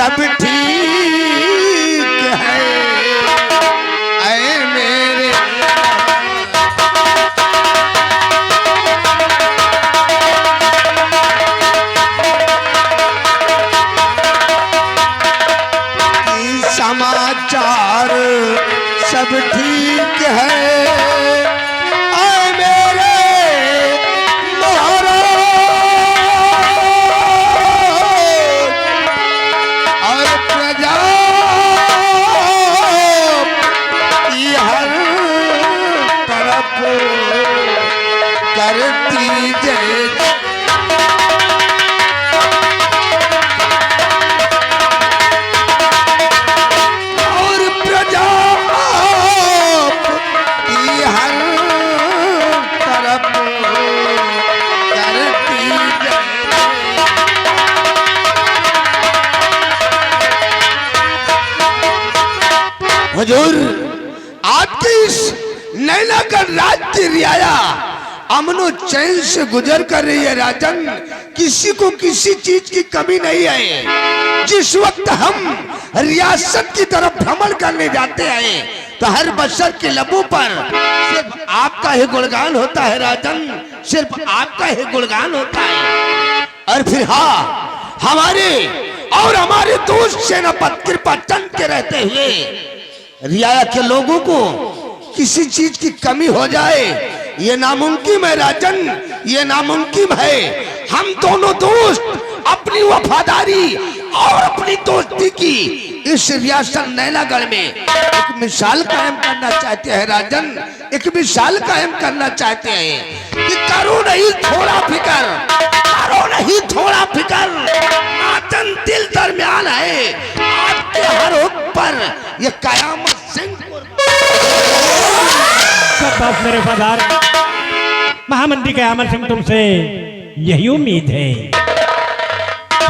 सब ठीक है ऐ मेरे समाचार सब ठीक है ऐ मेरे महाराज और प्रजा की हर तरफ करती जय हुजूर। आपकी इस नैनागढ़ राज्य रियाया अमनो चैन से गुजर कर रही है राजन। किसी को किसी चीज की कमी नहीं है। जिस वक्त हम रियासत की तरफ भ्रमण करने जाते हैं तो हर बशर के लबों पर सिर्फ आपका ही गुणगान होता है राजन, सिर्फ आपका ही गुणगान होता है। और फिर हाँ, हमारे दोस्त सेनापति कृपा चंद के रहते हुए रियाया के लोगों को किसी चीज की कमी हो जाए ये नामुमकिन है राजन, ये नामुमकिन है। हम दोनों दोस्त अपनी वफादारी और अपनी दोस्ती की इस रियासत नैनागढ़ में एक मिसाल कायम करना चाहते हैं राजन, एक मिसाल कायम करना चाहते हैं कि करो नहीं थोड़ा फिकर, करो नहीं थोड़ा फिकर। नाचन दिल दरमियान है आपके हर हुक्म पर ये कयामत सिंह सब मेरे वफादार महामंत्री कयामत सिंह, तुमसे यही उम्मीद है।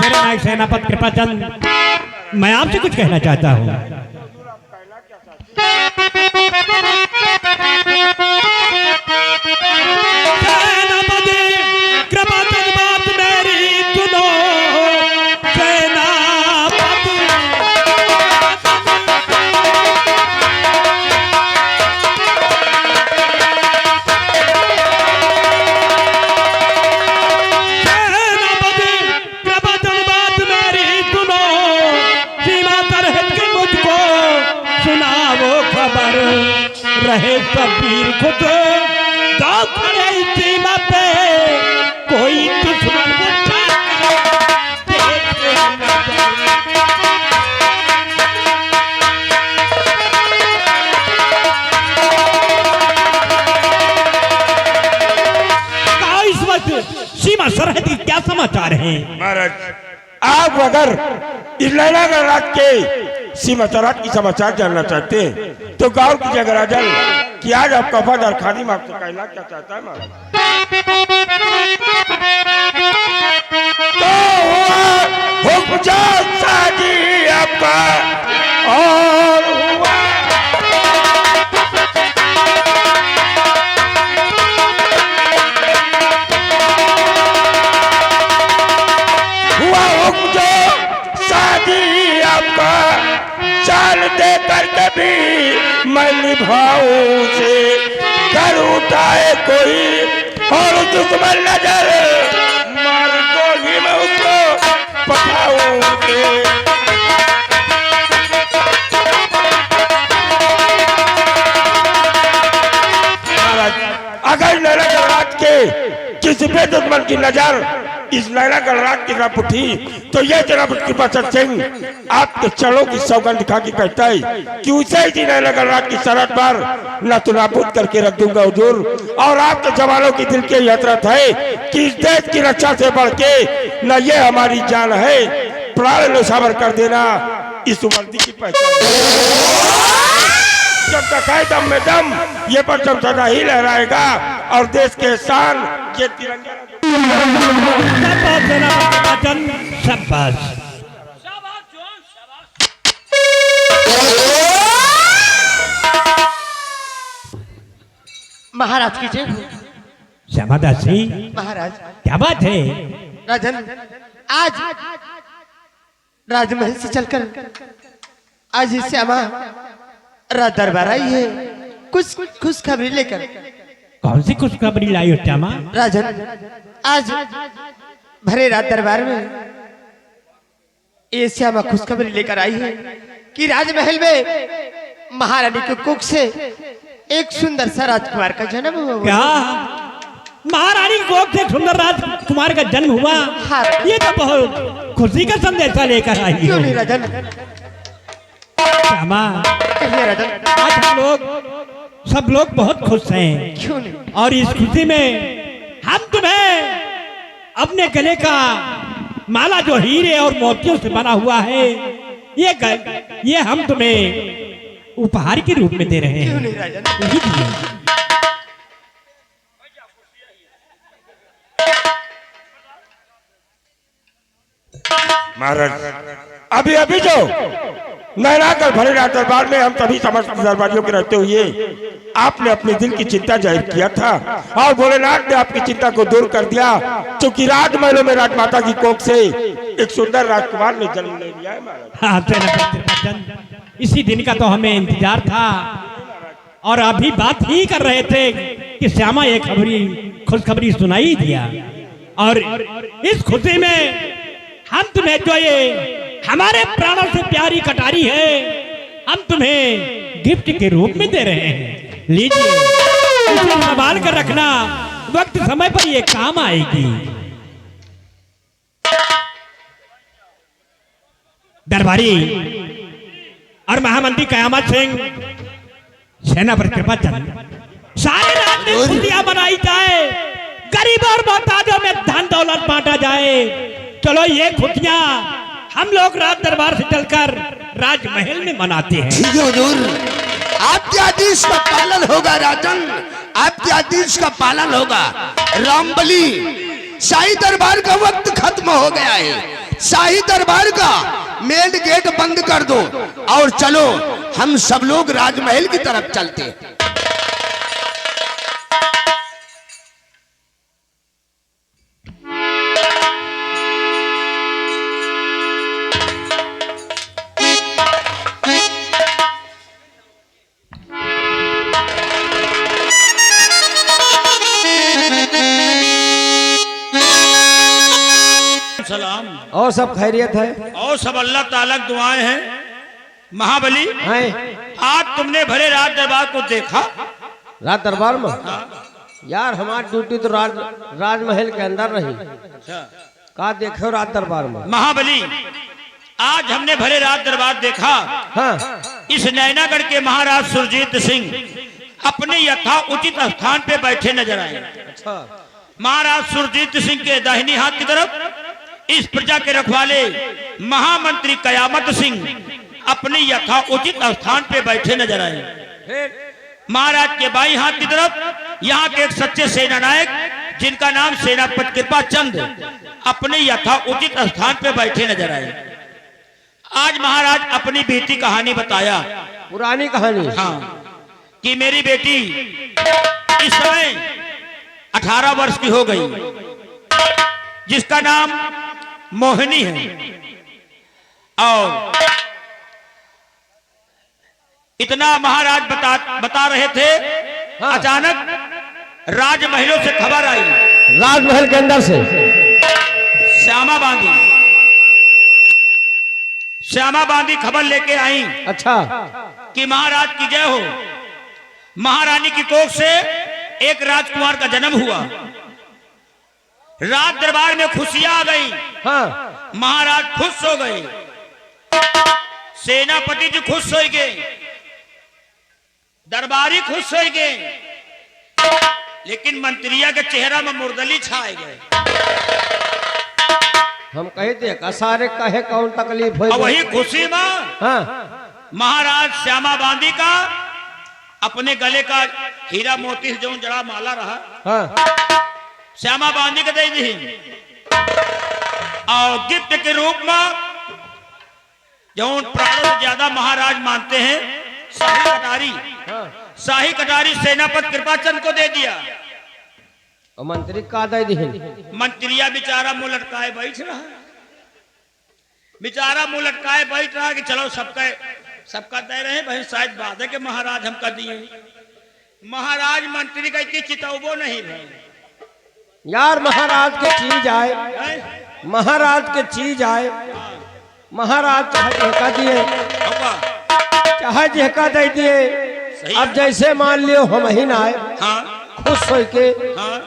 मेरे नायक सेनापति कृपाचंद, मैं आपसे कुछ कहना चाहता हूँ। सेनापति कृपाचंद बात मेरी सुनो, रहे सब वीर खुद दाव खड़े सीमा पे, कोई दुश्मन इस वक्त सीमा सरहद की क्या समाचार है? महाराज, आप अगर इस नैनागढ़ रात के सीमा सरहद की समाचार जानना चाहते हैं तो गांव की जगह राजन कि आज आपका वफादार खादिम आपसे कहना क्या चाहता है महाराज। तो हुक्म शादी आपका और हुआ हुक्म शादी आपका चाल दे कर कभी मैं निभाऊं से कर उठाए कोई और दुश्मन नजर मार गोली में उसको पठाऊं से। अगर नैनागढ़ रात के किसी भी दुश्मन की नजर इस नैनागढ़ रात की तरफ उठी तो यह जनाब कृपाचंद सिंह आपके चरणों की सौगंध खा के कहता है कि उसे ही नैनागढ़ रात की सरहद पर न तो नाबूद करके रख दूंगा हुजूर। और आपके जवानों की दिल की हसरत है कि इस देश की रक्षा से बढ़ के न ये हमारी जान है, प्राण न्यौछावर कर देना इस वर्दी की पहचान। जब तक है दम में दम ये परचम सदा ही लहराएगा और देश के शान ये तिरंगा। महाराज की जय। श्यामादास जी, महाराज क्या बात है? राजन, आज राजमहल से चलकर आज ही श्यामा रात दरबार आई है कुछ खुशखबरी लेकर। कौन सी खुशखबरी लाई हो श्यामा? राजन, आज भरे रात दरबार में ये श्यामा खुशखबरी लेकर आई है कि राजमहल में महारानी के कुख से एक सुंदर सा राजकुमार का जन्म हुआ। क्या महारानी गोद से सुंदर राजकुमार का जन्म हुआ? हाँ। ये तो बहुत खुशी का संदेशा लेकर आई क्यों है नहीं राजन? श्यामा, कहिए राजन, आज हम लोग सब लोग बहुत खुश हैं क्यों नहीं? और इस खुशी में हम तुम्हें अपने गले का माला जो हीरे और मोतियों से बना हुआ है ये हम तुम्हें उपहार के रूप में दे रहे क्यों हैं। नहीं राजन? लीजिए। महाराज अभी अभी जो नैनागढ़ भरे रात दरबार में हम सभी समस्त दरबारियों के रहते हुए आपने अपने दिल की चिंता जाहिर किया था और भोलेनाथ ने आपकी चिंता को दूर कर दिया, क्योंकि राजमहलों में राजमाता की कोख से एक सुंदर राजकुमार ने जन्म ले लिया है महाराज। हाँ, सेनापति कृपाचंद, इसी दिन का तो हमें इंतजार था और अभी बात ही कर रहे थे कि श्यामा ये खुशखबरी सुनाई दिया। और इस खुशी में हम तुम्हें जो ये हमारे प्राणों से प्यारी कटारी है हम तुम्हें गिफ्ट के रूप में दे रहे हैं। लीजिए, इसे संभाल कर रखना, वक्त समय पर ये काम आएगी। दरबारी और महामंत्री कयामत सिंह, सेनापति कृपाचंद, सारे रात में खुशियां मनाई जाए, गरीब और मोहताजों में धन दौलत बांटा जाए। चलो ये खुशियां हम लोग रात दरबार से चलकर राजमहल में मनाते हैं। ठीक है हुजूर, आपके आदेश का पालन होगा राजन, आपके आदेश का पालन होगा। रामबली, शाही दरबार का वक्त खत्म हो गया है, शाही दरबार का मेन गेट बंद कर दो और चलो हम सब लोग राजमहल की तरफ चलते हैं। सलाम और सब खैरियत है? और सब अल्लाह ताला की दुआएं हैं। महाबली, हैं? आज तुमने भरे रात दरबार को देखा? रात दरबार में यार हमारी ड्यूटी तो राजमहल के अंदर रही। का देखे रात दरबार में? महाबली, आज हमने भरे रात दरबार देखा। हाँ। इस नैनागढ़ के महाराज सुरजीत सिंह अपने यथा उचित स्थान पे बैठे नजर आए। अच्छा। महाराज सुरजीत सिंह के दाहिनी हाथ की तरफ इस प्रजा के रखवाले महामंत्री कयामत सिंह अपने यथा उचित स्थान पे बैठे नजर आए। महाराज के बाई हाथ की तरफ यहाँ के एक सच्चे सेना नायक जिनका नाम सेनापति कृपाचंद अपने यथा उचित स्थान पे बैठे नजर आए। आज महाराज अपनी बेटी कहानी बताया। पुरानी कहानी? हाँ, कि मेरी बेटी इस समय 18 वर्ष की हो गई, जिसका नाम मोहिनी है। और इतना महाराज बता रहे थे। हाँ। अचानक राजमहलों से खबर आई। राजमहल के अंदर से? श्यामा बांधी खबर लेके आई। अच्छा। कि महाराज की जय हो, महारानी की कोख से एक राजकुमार का जन्म हुआ। रात दरबार में खुशियां आ गई। हाँ। महाराज खुश हो गए, सेनापति जी खुश हो गए, दरबारी खुश हो गए, लेकिन मंत्रिया के चेहरा में मुर्दली छाए गए। हम कहते का सारे कहे कौन तकलीफ हो? वही खुशी में हाँ। महाराज श्यामा बांधी का अपने गले का हीरा मोती से जो जड़ा माला रहा, हाँ। श्यामा बांधी को दे दी और गिफ्ट के रूप में जो प्राणों से ज्यादा महाराज मानते हैं शाही कटारी, हाँ। शाही कटारी सेनापति कृपाचंद को दे दिया। और मंत्री का दे दी? मंत्रिया बेचारा मुंह लटकाए बैठ रहा। बेचारा मुंह लटकाए बैठ रहा कि चलो सबका दे रहे भाई, शायद बात है कि महाराज हमका दिए। महाराज मंत्री का इतनी चितौबो नहीं भाई। यार महाराज के चीज आए, हैं? महाराज के चीज आए, महाराज चाहे झेका दिए होगा। चाहे झेका दे दिए। सही अब है। जैसे मान लियो हम ही ना आए, हाँ खुश हो के हाँ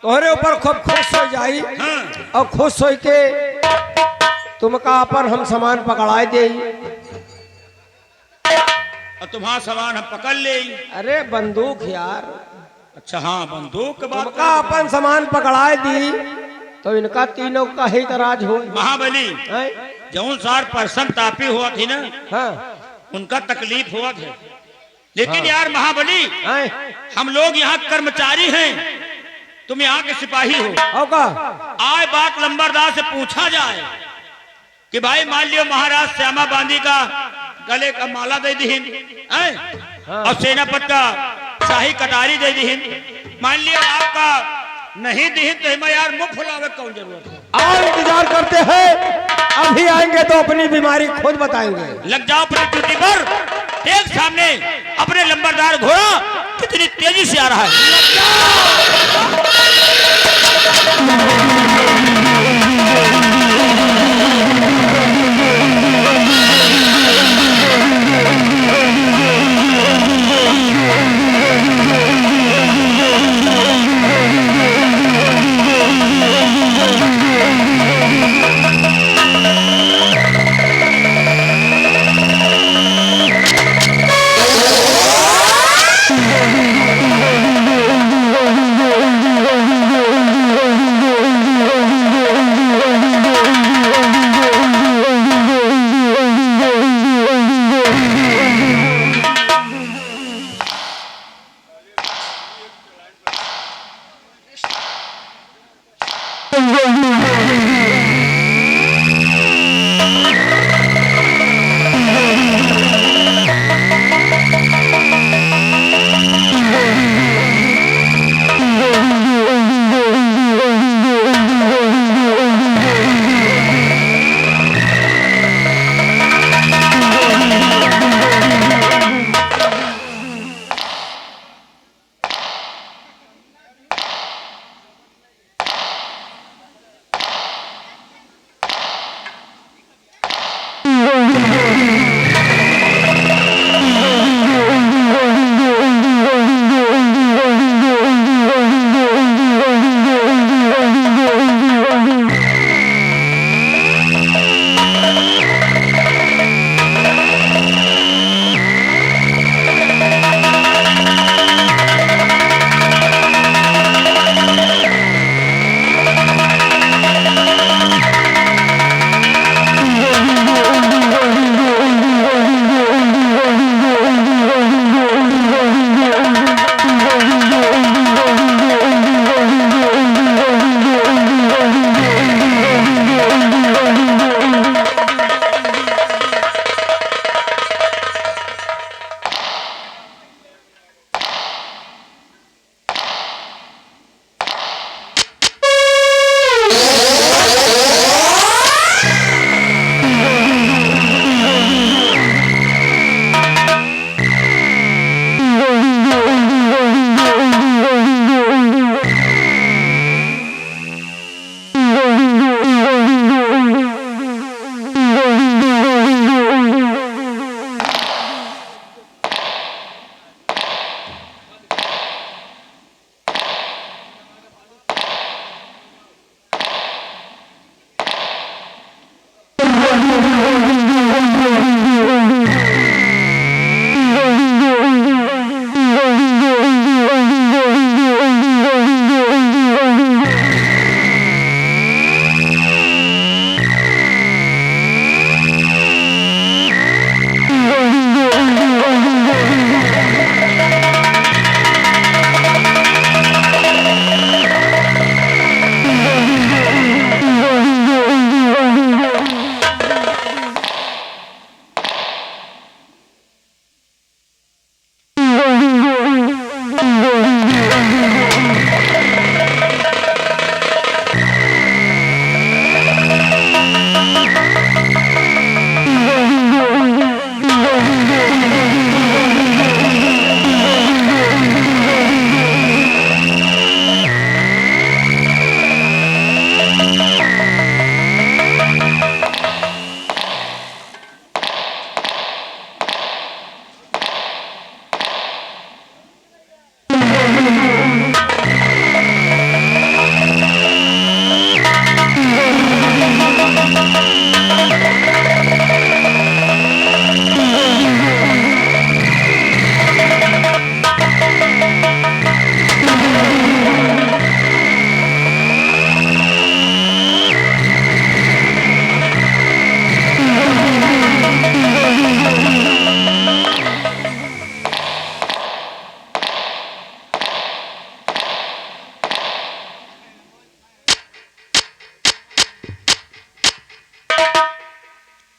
तोहरे ऊपर खूब खुश हो जाई हाँ और खुश हो के तुमका अपन हम सामान पकड़ाए दे। और तुम्हारा सामान हम पकड़ ले। अरे बंदूक यार, अच्छा हाँ, बंदूक के बात तुमका अपन सामान पकड़ाए दी तो इनका तीनों का ही तराज हो। महाबली हैं? जौन सार परसम तापी हुआ थी ना, हाँ उनका तकलीफ हुआ था। लेकिन हाँ। यार महाबली, हैं? हम लोग यहाँ कर्मचारी हैं, तुम यहाँ के सिपाही हो। होगा आए बात लंबरदार से पूछा जाए कि भाई मान लियो महाराज श्यामा बांदी का गले का माला दे दीन, हाँ। और सेनापति का शाही कटारी दे दीन। मान लियो आपका नहीं दीन तो हमें यार मुख फुलावे कौन जरूरत है। आओ इंतजार करते हैं, अभी आएंगे तो अपनी बीमारी खुद बताएंगे। लग जाओ अपनी ड्यूटी पर। एक सामने अपने लंबरदार घोड़ा कितनी तेजी से आ रहा है।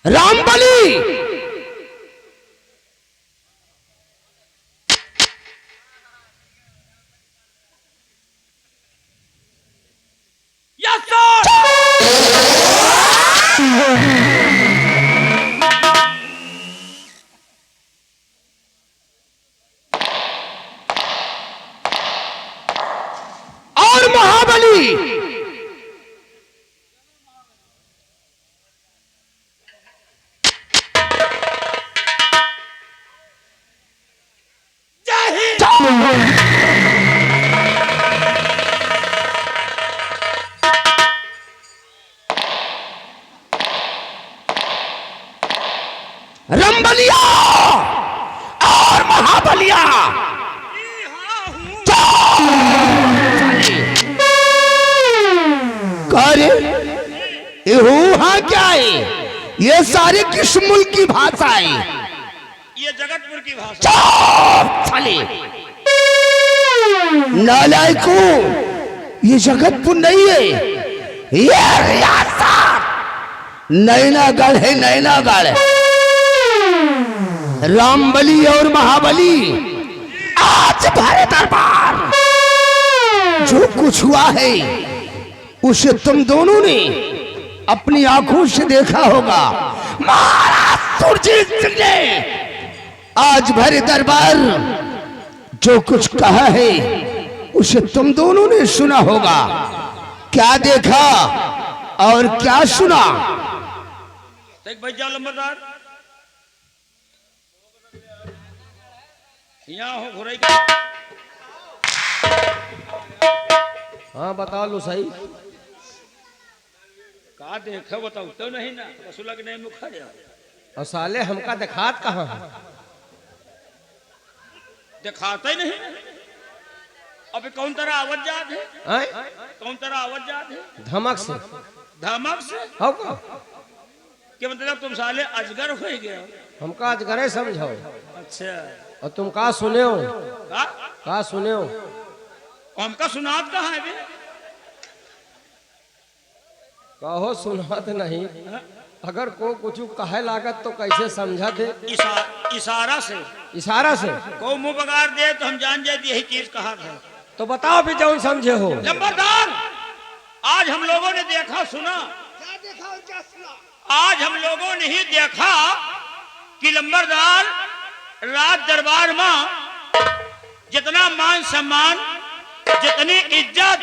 Rambali yes sir. और महाबली रंबलिया और महाबलिया करे हाँ क्या है? ये सारे किस मुल्क की भाषा है? ये जगतपुर की भाषा। साले नालायको, ये जगतपुर नहीं है, ये रियासत नैनागढ़ है। नैनागढ़ रामबली और महाबली आज भरे दरबार जो कुछ हुआ है उसे तुम दोनों ने अपनी आंखों से देखा होगा। महाराज सुरजीत सिंह ने आज भरे दरबार जो कुछ कहा है उसे तुम दोनों ने सुना होगा। क्या देखा और क्या सुना? देख भाई जाओ लंबरदार, यहाँ हो घुराई का। हाँ बता लो सही। का देखा बताओ तो नहीं ना रसुला के नहीं मुखा दिया। और साले हमका दिखात कहाँ है? दिखाता ही नहीं। अबे कौन तरह आवाज जात है? आए? कौन तरह आवाज जात है? धमक से। धमक से? हो का? कि मतलब तुम साले अजगर हो गया। हमका अजगरे समझो। अच्छा, और तुम का सुने हो? का? का सुने हो? हमका सुनात कहाँ है बे? कहो सुनात नहीं। अगर को कुछ कहे लागत तो कैसे समझा दे? इशारा से। इशारा से? को मुंह बगाड़ दे तो हम जान जाए यही चीज कहा है। तो बताओ भी जौन समझे हो। लंबरदार, आज हम लोगों ने देखा सुना। क्या देखा और क्या सुना? आज हम लोगों ने ही देखा कि लंबरदार राज दरबार में जितना मान सम्मान, जितनी इज्जत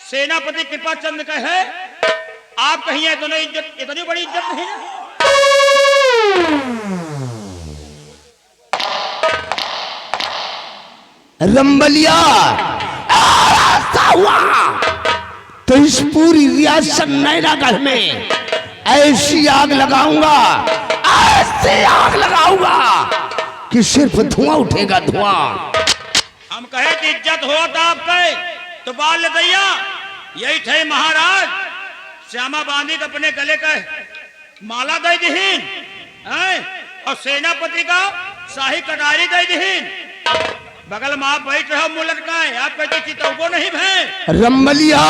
सेनापति कृपा चंद का है, आप कहीं है तो नहीं इज्जत, इतनी बड़ी इज्जत नहीं है। रंबलिया ऐसा हुआ तो इस पूरी रियासत नैनागढ़ में ऐसी आग लगाऊंगा, ऐसी आग लगाऊंगा कि सिर्फ धुआं उठेगा, धुआं। हम कहे कि इज्जत हो तो आप कहे तो बाल दैया यही थे महाराज श्यामा बांधी के अपने गले का माला दे दीहीन और सेनापति का शाही कटारी दे दीहीन। बगल में आप बैठ रहे हो मुलट का है, आप कहते चितौको नहीं भे। रंबलिया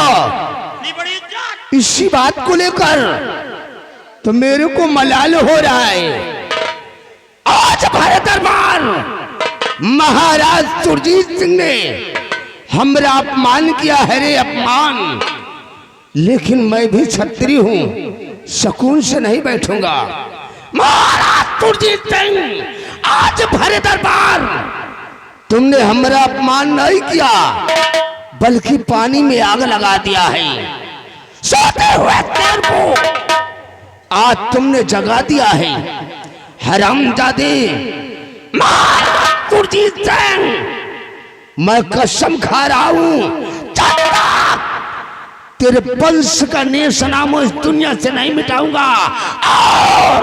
इतनी बड़ी इज्जत इसी बात को लेकर तो मेरे को मलाल हो रहा है। आज भारत दरबार महाराज सुरजीत सिंह ने हमरा अपमान किया है रे, अपमान। लेकिन मैं भी छत्री हूं, सुकून से नहीं बैठूंगा। महाराज सुरजीत सिंह, आज भरे दरबार तुमने हमरा अपमान नहीं किया बल्कि पानी में आग लगा दिया है। सोते हुए तेरे को आज तुमने जगा दिया है। हरामजादे महाराज सुरजीत सिंह, मैं कसम खा रहा हूं तेरे वंश का नेश नामो इस दुनिया से नहीं मिटाऊंगा और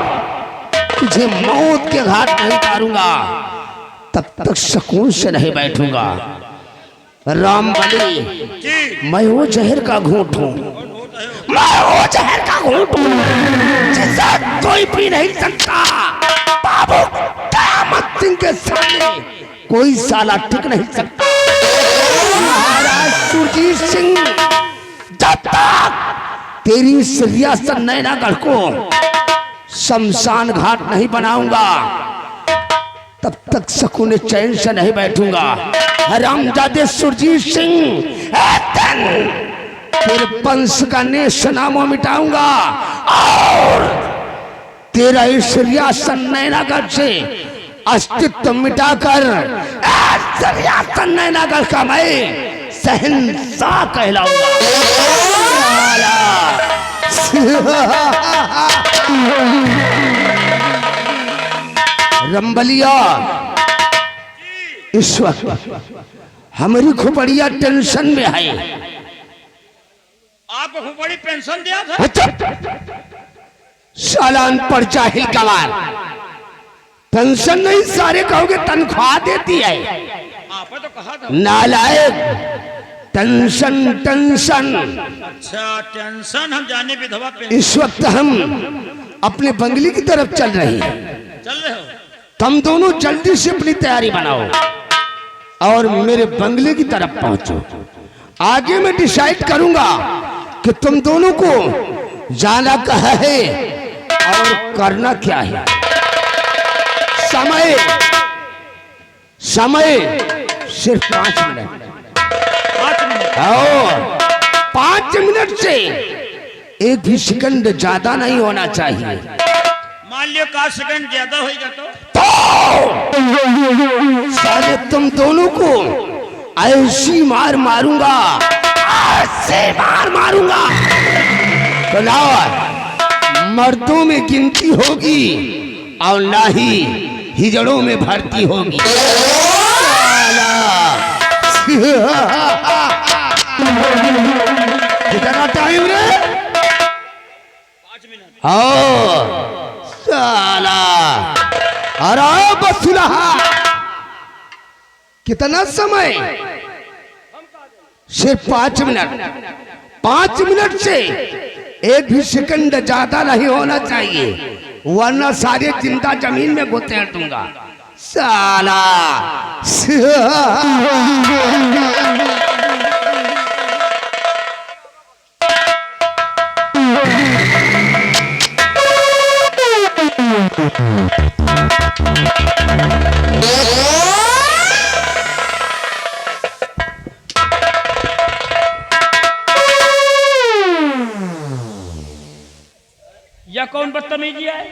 तुझे मौत के घाट नहीं उतारूंगा, तब तक सुकून से नहीं बैठूंगा। रामबली, जी मैं वो जहर का घूंट हूं, मैं वो जहर का घूंट हूं जिसे कोई पी नहीं सकता। बाबू कयामत सिंह के सामने कोई साला टिक नहीं सकता। महाराज सुरजीत सिंह, जब तक तेरी इस रियासत नैनागढ़ को शमशान घाट नहीं बनाऊंगा, तब तक सुकून चैन से नहीं बैठूंगा। हरामजादे सुरजीत सिंह, तेरे वंश का नेश नामो मिटाऊंगा और तेरा इस रियासत नैनागढ़ से अस्तित्व मिटाकर रियासत नैनागढ़ का मैं शहंशाह कहलाऊंगा। रंबलिया, इस वक्त हमारी खोपड़िया टेंशन में है। आपको खूब बड़ी पेंशन दिया था। सालान पर जाहिल गवार, पेंशन नहीं सारे कहोगे तनख्वाह देती है। आपने तो कहा था। नालायक, टेंशन टेंशन। अच्छा टेंशन, हम जाने विधवा पेंशन। इस वक्त हम अपने बंगले की तरफ चल रहे हैं। चल रहे हो? तुम दोनों जल्दी से अपनी तैयारी बनाओ और मेरे बंगले की तरफ पहुंचो। आगे मैं डिसाइड करूंगा कि तुम दोनों को जाना कहाँ है और करना क्या है। समय समय सिर्फ 5 मिनट। 5 मिनट। और 5 मिनट से एक भी सेकंड ज्यादा नहीं होना चाहिए। मान लियो 1 सेकंड ज्यादा होगा तो साले तुम दोनों को ऐसी मार मारूंगा, ऐसे मार मारूंगा तो ना मर्दों में गिनती होगी और ना ही हिजड़ों में भर्ती होगी। कितना टाइम रे? 5 मिनट। साला अरे बसुलहा, कितना समय? सिर्फ 5 मिनट। 5 मिनट से एक भी सेकंड ज्यादा नहीं होना चाहिए, वरना सारे जिंदा जमीन में गोतेड़ दूंगा। साला या कौन बदतमीजी है?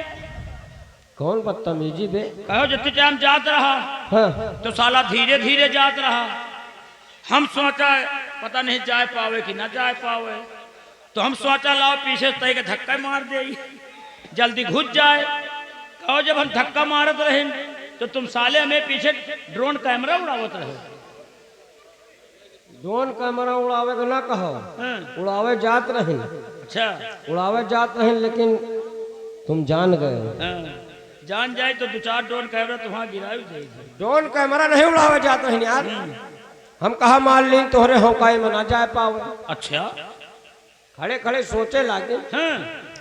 कौन बदतमीजी बे? कहो जितने टाइम जात रहा हाँ। तो साला धीरे धीरे जात रहा। हम सोचा पता नहीं जा पावे कि ना जा पावे, तो हम सोचा लाओ पीछे तय के धक्का मार दे, जल्दी घुस जाए। कहो जब हम धक्का मारत रहे तो तुम साले हमें पीछे ड्रोन कैमरा उड़ावत रहे। ड्रोन कैमरा उड़ावे को ना कहो, हाँ। उड़ावे जात नहीं। अच्छा उड़ावे जात नहीं, लेकिन तुम जान गए। हाँ। जान जाए तो 2-4 ड्रोन कैमरा तुम्हारा गिराई जाएगी। ड्रोन कैमरा नहीं उड़ावे जात नहीं यार। हम कहा मान ली तोहरे होकाई में ना जा पावे। अच्छा खड़े खड़े सोचे लागे। हाँ।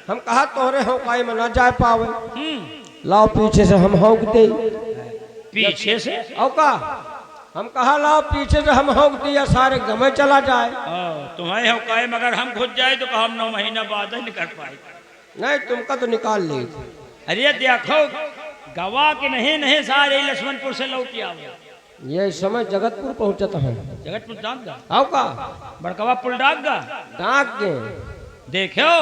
हम कहा तोहरे होकाई में ना जा पावे, लाओ पीछे से हम हौक दे। पीछे से औका हम कहा लाओ पीछे से हम हौक दिया, सारे गमे चला जाए। तुम्हारे हौकाए मगर हम घुस जाए तो हम 9 महीना बाद ही निकल पाए। नहीं तुमका तो निकाल ली। अरे देखो गवा के नहीं नहीं सारे लक्ष्मणपुर से लौट आओ। ये समय जगतपुर पहुंचता है। जगतपुर डाक गा औका बड़कवा पुल डाक गा डाक के देखो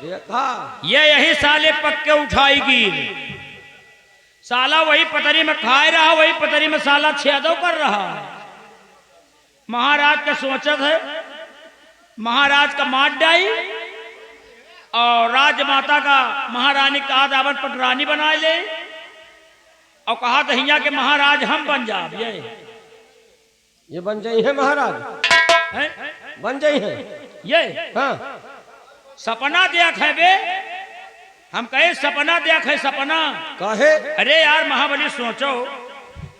देखा ये यही साले पक्के उठाएगी। साला वही पतरी में खाए रहा, वही पतरी में साला छेदो कर रहा। महाराज का सोचत है, महाराज का मार डाई और राजमाता का महारानी का दावन पटरानी बना ले और कहा दहिया के महाराज हम बन जा। ये बन जाई है महाराज, है? बन जाई है ये हाँ। सपना देख है बे, हम कहे सपना देख है सपना। काहे? अरे यार महाबली सोचो,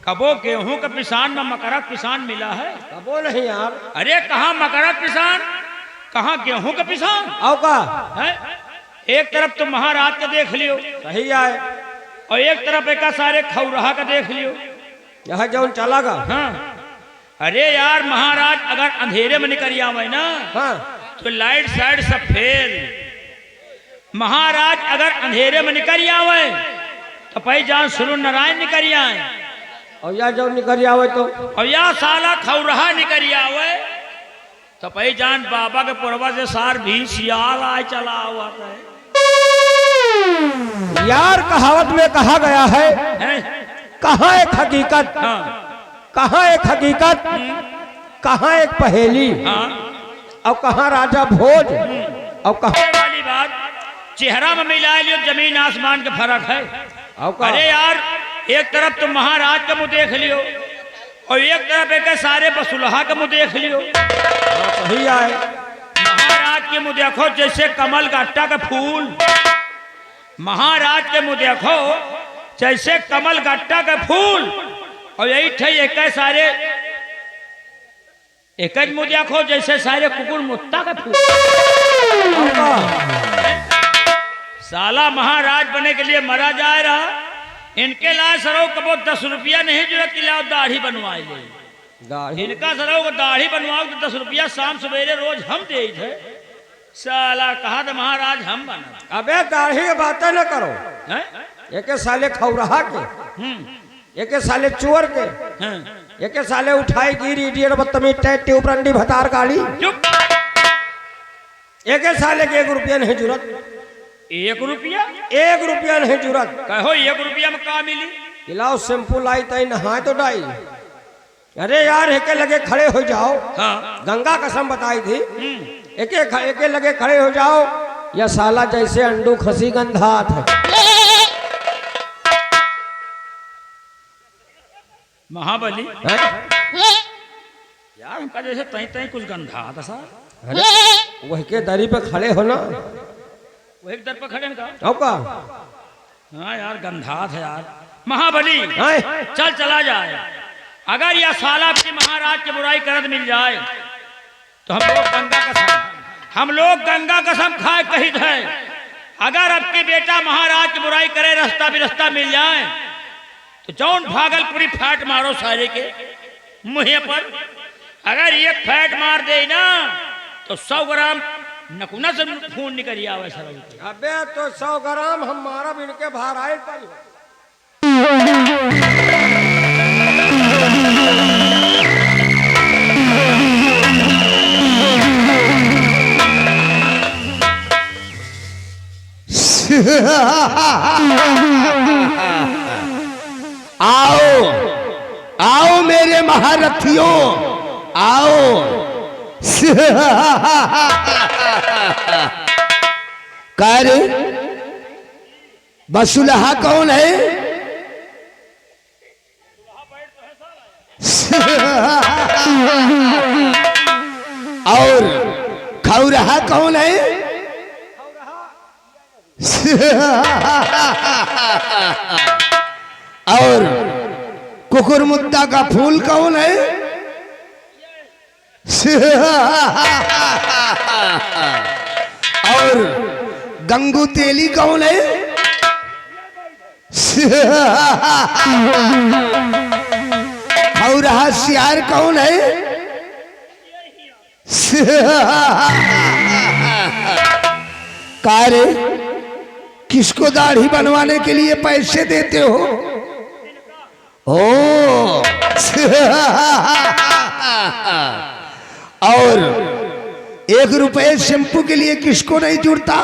कबो गेहूं का पिसान में मकरा पिसान मिला है? कबो नहीं यार। अरे कहाँ मकरा पिसान, कहाँ गेहूं का पिसान औका है? एक तरफ तो महाराज का देख लियो सही आए और एक तरफ एक सारे खौरहा का देख लियो। यहाँ जौन चलागा हाँ। अरे यार महाराज अगर अंधेरे में निकल आवे ना हाँ। तो लाइट साइड सब फेल महाराज अगर अंधेरे में निकल आवे तो पही जान सुरु नारायण निकल आए, और या जब निकल आवे तो और या साला खौरहा निकल आवे तो पही जान बाबा के पुरवा से सार भी सियाल आए चला हुआ है। यार कहावत में कहा गया है, हैं? कहाँ एक हकीकत, हाँ कहाँ एक हकीकत, कहाँ एक पहेली, हाँ और कहाँ राजा भोज, और कहाँ ये वाली बात चेहरा में मिला लियो, जमीन आसमान का फर्क है। और कहाँ? अरे यार एक तरफ तो महाराज का मुंह देख लियो और एक तरफ एक सारे बसुलहा का मुंह देख लियो। सही आए। महाराज के मुंह देखो जैसे कमल गट्टा का फूल, महाराज के मुंह देखो जैसे कमल गट्टा का फूल, और यही थे एक सारे एक मुंह देखो जैसे सारे कुकुर मुत्ता का फूल। और कहाँ? साला महाराज बने के लिए मरा जा रहा, इनके लाए सरो कबो 10 रुपया नहीं जरूरत की लाओ दाढ़ी बनवाए ले, दाढ़ी इनका सरो को दाढ़ी बनवाओ तो 10 रुपया शाम सवेरे रोज हम दे थे। साला कहा था महाराज हम बना। अबे दाढ़ी की बातें न करो, हैं? एक साले खौरहा के, एक साले चोर के, हैं? एक साले उठाई गिरी इडियट बदतमीज ट्यूब रंडी भतार गाड़ी, चुप। एक साले के 1 रुपया नहीं जरूरत, 1 रुपया 1 रुपया नहीं जरूरत। कहो 1 रुपया में का मिली? इलाओ शैम्पू लाई तई नहाए तो डाई। अरे यार एके लगे खड़े हो जाओ, हाँ गंगा कसम बताई थी, एके लगे खड़े हो जाओ, या साला जैसे अंडू खसी गंधात है। महाबली हैं? यार हमका जैसे तई तई कुछ गंधा था सा, अरे वह के दरी पे खड़े हो ना, वो एक दर पर खड़े हैं का? और का? हाँ यार गंधा था यार। महाबली हैं? चल चला जाए, अगर यह साला अपनी महाराज की बुराई करत मिल जाए तो हम लोग गंगा कसम खाए कही थे, अगर आपके बेटा महाराज की बुराई करे रास्ता भी रास्ता मिल जाए तो जौन भागलपुरी फैट मारो सारे के मुँह पर, अगर एक फैट मार दे ना तो 100 ग्राम नकुना से खून निकल आवे सर। अबे तो 100 ग्राम हम मारा इनके बाहर आए पर। आओ आओ मेरे महारथियों आओ। कर बसुलहा कौन है? और खौरहा कौन है? और कुकुरमुत्ता का फूल कौन है? और गंगू तेली कौन है? खौरहा सियार कौन है? कारे किसको दाढ़ी बनवाने के लिए पैसे देते हो? ओ और 1 रुपए शैम्पू के लिए किसको नहीं जुड़ता?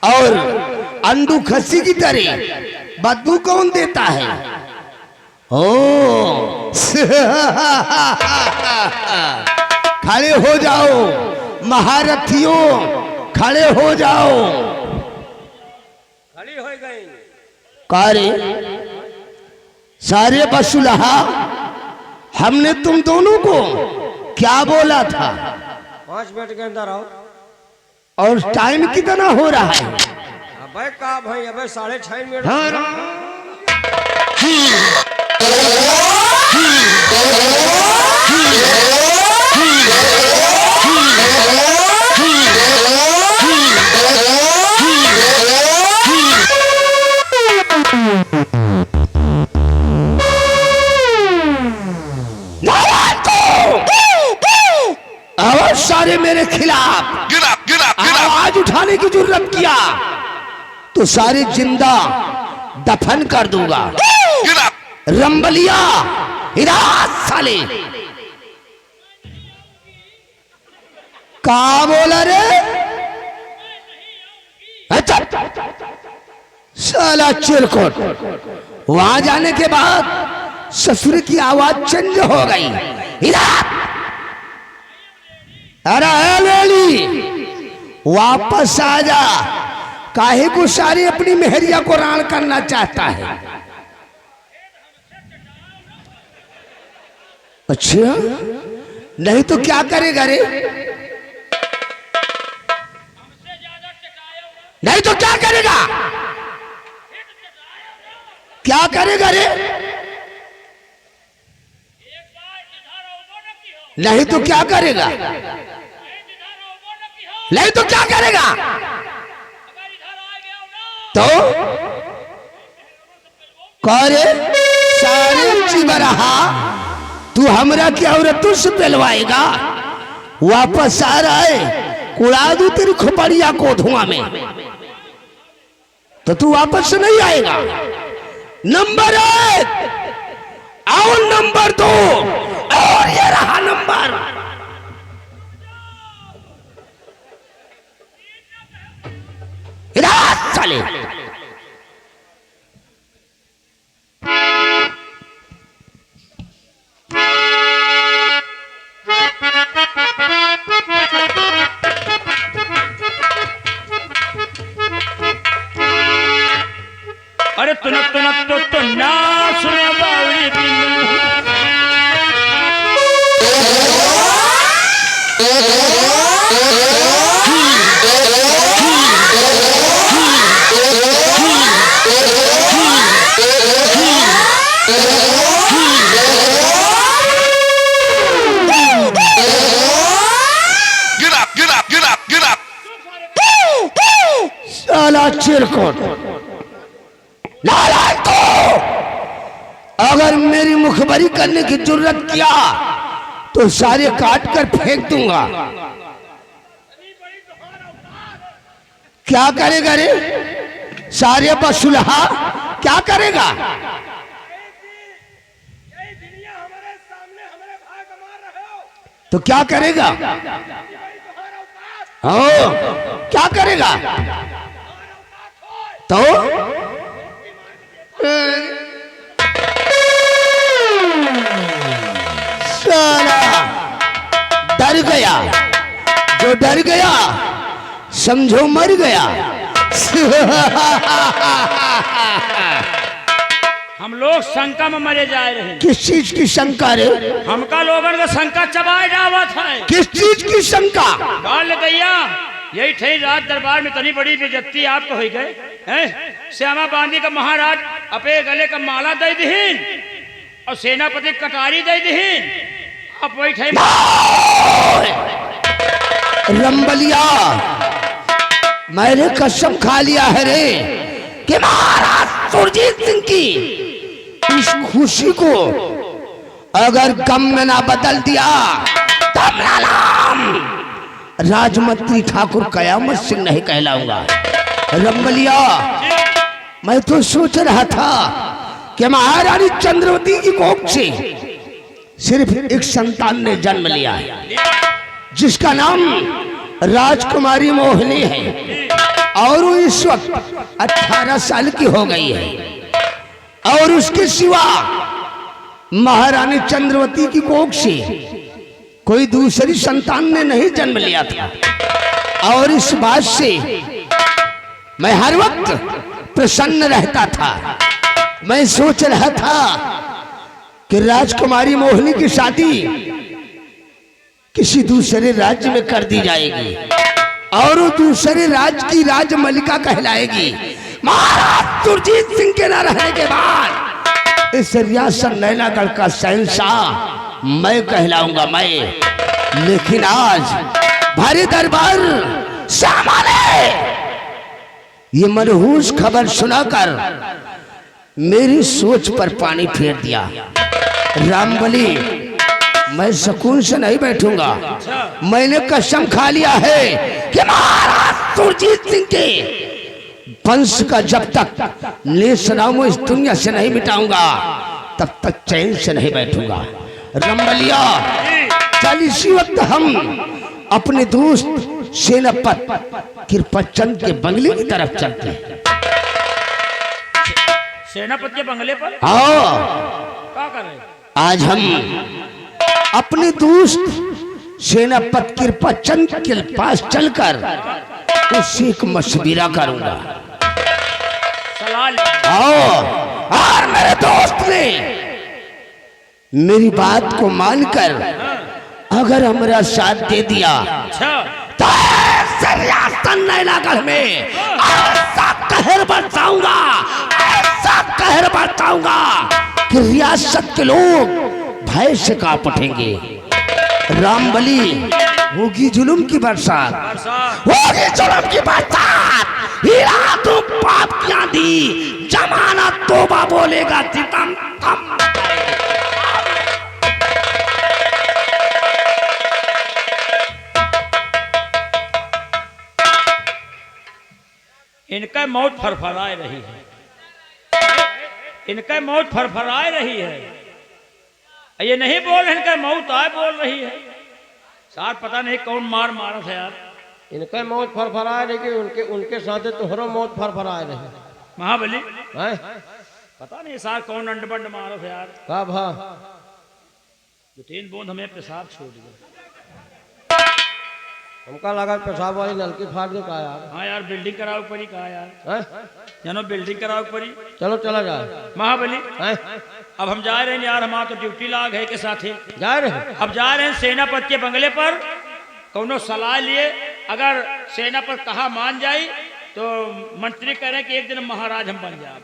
और अंडू खस्सी की तरह बदबू कौन देता है? ओ खड़े हो जाओ महारथियों, खड़े हो जाओ। खड़ी हो गई। कारे सारे बसुलहा हमने तुम दोनों को क्या बोला था? 5 मिनट के अंदर आओ। और टाइम कितना हो रहा है? अबे का भाई, अबे 6:30 मिनट। आवाज बहुत सारे मेरे खिलाफ आवाज उठाने की जरूरत किया तो सारे जिंदा दफन कर दूंगा। रंबलिया हिरात साले कहा बोला रे? अच्छा साला चिरकुट। वहां जाने के बाद ससुर की आवाज चेंज हो गई। हिरात अरे लेली वापस आ जा। काहे को सारे अपनी मेहरिया को राण करना चाहता है? अच्छा नहीं तो क्या करेगा रे? नहीं तो क्या करेगा? क्या करेगा रे? नहीं तो क्या करेगा? नहीं तो क्या करेगा? तो करे सारे चिबरहा तू हमरा की औरतों से पहलवाएगा? वापस आ रहा है कुड़ा दू तेरी खोपड़िया को धुआं में, तो तू वापस से नहीं आएगा। नंबर 1 और नंबर 2 और ये रहा नंबर। हिरात साले अरे तुनक तुनक तो ना सुने बावली साला चिरकुट नालायक को अगर मेरी मुखबरी करने की जरूरत किया तो सारे काट कर फेंक दूंगा। क्या करेगा रे? सारे बसुलहा क्या करेगा? तो क्या करेगा? हाँ क्या करेगा? तो साला डर गया। जो डर गया समझो मर गया। हम लोग शंका में मरे जा रहे हैं। किस चीज की शंका रे? हमका लोगन का शंका चबाए जावत है। किस चीज की शंका? डाल गैया यही थे राज दरबार में तनी बड़ी बेइज्जती आपको हो गए हैं। श्यामा बांधी का महाराज अपे गले का माला दे दीन और सेनापति कटारी दे दीन। अब वही थे रंबलिया मैंने कसम खा लिया है रे कि महाराज सुरजीत सिंह की इस खुशी को अगर गम में ना बदल दिया तो मेरा नाम राजमंत्री ठाकुर कयामत सिंह नहीं कहलाऊंगा। रंबलिया मैं तो सोच रहा था कि महारानी चंद्रवती की कोख से सिर्फ एक संतान ने जन्म लिया है जिसका नाम राजकुमारी मोहिनी है और वो इस वक्त 18 साल की हो गई है और उसके सिवा महारानी चंद्रवती की कोख से कोई दूसरी संतान ने नहीं जन्म लिया था। और इस बात से मैं हर वक्त प्रसन्न रहता था। मैं सोच रहा था कि राजकुमारी मोहिनी की शादी किसी दूसरे राज्य में कर दी जाएगी और वो दूसरे राज्य की राजमलिका कहलाएगी। महाराज सुरजीत सिंह के न रहने के बाद इस रियासत नैनागढ़ का शहंशाह मैं कहलाऊंगा मैं। लेकिन आज भारी दरबार श्यामा ने ये मनहूस खबर सुनाकर मेरी सोच पर पानी फेर दिया। रामबली मैं सुकून से नहीं बैठूंगा। मैंने कसम खा लिया है कि महाराज सुरजीत सिंह के वंश का जब तक नेशनामो इस दुनिया से नहीं मिटाऊंगा तब तक चैन से नहीं बैठूंगा। रंबलिया, चल इसी वक्त हम अपने दोस्त सेनापति कृपाचंद के बंगले की तरफ चलते हैं। सेनापति के बंगले पर आओ, क्या कर रहे? आज हम अपने दोस्त सेनापति कृपाचंद के पास चलकर उससे एक मशविरा करूंगा। सलाह आओ, और मेरे दोस्त ने मेरी बात को मानकर अगर हमारा साथ दे दिया तो ऐसे रियासत नैनागढ़ में ऐसा कहर बरसाऊंगा, ऐसा कहर बरसाऊंगा कि रियासत के लोग भय से कांप उठेंगे। रामबली, होगी जुल्म की बरसात, होगी जुल्म की बरसात, हीरा तो पाप की आंधी, जमाना तोबा बोलेगा, सितम थम। इनका मौत फरफराए रही है, इनका मौत फरफराए रही है। ये नहीं बोल रहे इनका मौत आए बोल रही है। साथ पता नहीं कौन मार मारत है यार। इनके मौत फरफराए रही, उनके साथ तोहरो मौत फरफराए रही। महाबली हैं? पता नहीं सार कौन अंडबंड मारत है यार। का भा दो तीन बूंद हमें पेशाब छोड़ दिया। हमका लगा पेशाब वाली नलकी फाड़ दे का यार। हाँ यार, बिल्डिंग कराओ परी कहा यार, हैं? जानो बिल्डिंग कराओ परी। चलो चला जाए। महाबली हैं? अब हम जा रहे हैं यार, हमारा तो ड्यूटी लाग है के साथ है। जा रहे अब जा रहे हैं सेनापति के बंगले पर, कौनो सलाह लिए। अगर सेनापति कहा मान जाई तो मंत्री कह रहे हैं कि एक दिन महाराज हम बन जाए।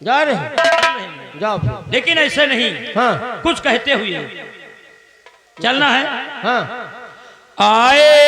जा रहे जाओ फिर। लेकिन ऐसे नहीं, हाँ कुछ कहते हुए चलना है। हाँ आए